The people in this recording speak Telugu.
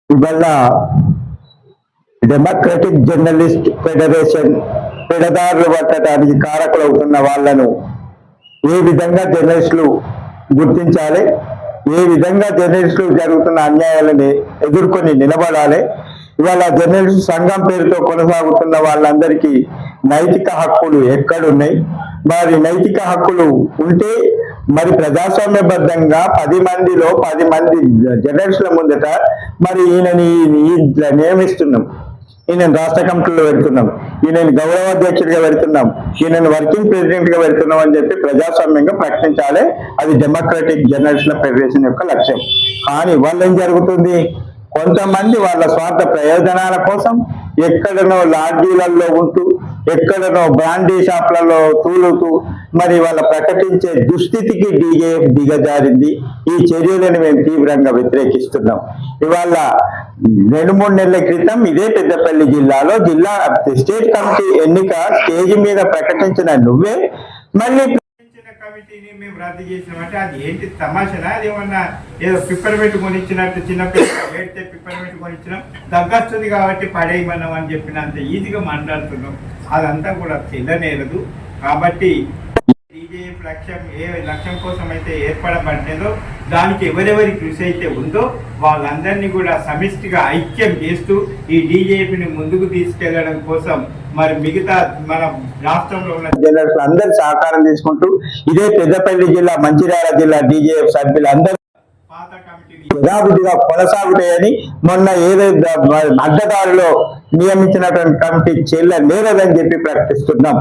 ఇవాళ డెమోక్రటిక్ జర్నలిస్ట్ ఫెడరేషన్ పెడదారులు పట్టడానికి కారకులవుతున్న వాళ్లను ఏ విధంగా జర్నలిస్టులు గుర్తించాలి, ఏ విధంగా జర్నలిస్టులు జరుగుతున్న అన్యాయాలని ఎదుర్కొని నిలబడాలి. ఇవాళ జర్నలిస్టు సంఘం పేరుతో కొనసాగుతున్న వాళ్ళందరికీ నైతిక హక్కులు ఎక్కడున్నాయి? మరి నైతిక హక్కులు ఉంటే మరి ప్రజాస్వామ్యబద్ధంగా 10 మందిలో 10 మంది జర్నలిస్టుల ముందట మరి ఈయనని ఇట్లా నియమిస్తున్నాం, ఈయనను రాష్ట్ర కమిటీలో పెడుతున్నాం, ఈయనని గౌరవ అధ్యక్షుడిగా పెడుతున్నాం, ఈయనను వర్కింగ్ ప్రెసిడెంట్ గా పెడుతున్నాం అని చెప్పి ప్రజాస్వామ్యంగా ప్రకటించాలి. అది డెమోక్రటిక్ జర్నలిస్టుల ఫెడరేషన్ యొక్క లక్ష్యం. కానీ ఇవాళ ఏం జరుగుతుంది? కొంతమంది వాళ్ళ స్వార్థ ప్రయోజనాల కోసం ఎక్కడనో లాడ్జీలలో ఉంటూ, ఎక్కడనో బ్రాండీ షాప్లలో తూలుతూ మరి వాళ్ళ ప్రకటించే దుస్థితికి డీజేఎఫ్ దిగజారింది. ఈ చర్యలను మేము తీవ్రంగా వ్యతిరేకిస్తున్నాం. ఇవాళ 2-3 నెలల క్రితం ఇదే పెద్దపల్లి జిల్లాలో స్టేట్ కమిటీ ఎన్నిక స్టేజ్ మీద ప్రకటించిన నువ్వే మళ్ళీ కమిటీని మేము రద్దు చేసినామంటే అది ఏంటి తమాషనా? అది ఏమన్నా ఏదో పిప్పర్మెంట్ కొనిచ్చినట్టు చిన్నపిల్లలు ఏడితే పిప్పర్మెంట్ కొనిచ్చినాం తగ్గొస్తుంది కాబట్టి పడేయమన్నాం అని చెప్పినంత ఈజీగా మాట్లాడుతున్నాం. అదంతా కూడా చెల్లనేరదు. కాబట్టి బీజేపీ లక్ష్యం కోసం అయితే ఏర్పడబడలేదో దానికి ఎవరెవరి కృషి అయితే ఉందో వాళ్ళందరినీ కూడా సమిష్టిగా ఐక్యం చేస్తూ ఈ డీజేపీని ముందుకు తీసుకెళ్లడం కోసం మరి మిగతా మన రాష్ట్రంలో ఉన్న జర్నలిస్టులు అందరి సహకారం తీసుకుంటూ ఇదే పెద్దపల్లి జిల్లా, మంచిర్యాల జిల్లా డీజేఎఫ్ సభ్యులు అందరూ పాత కమిటీని యథాబుద్ధిగా కొనసాగుతాయని మొన్న ఏదైతే అడ్డదారిలో నియమించినటువంటి కమిటీ చెల్లనేరదని చెప్పి ప్రకటిస్తున్నాం.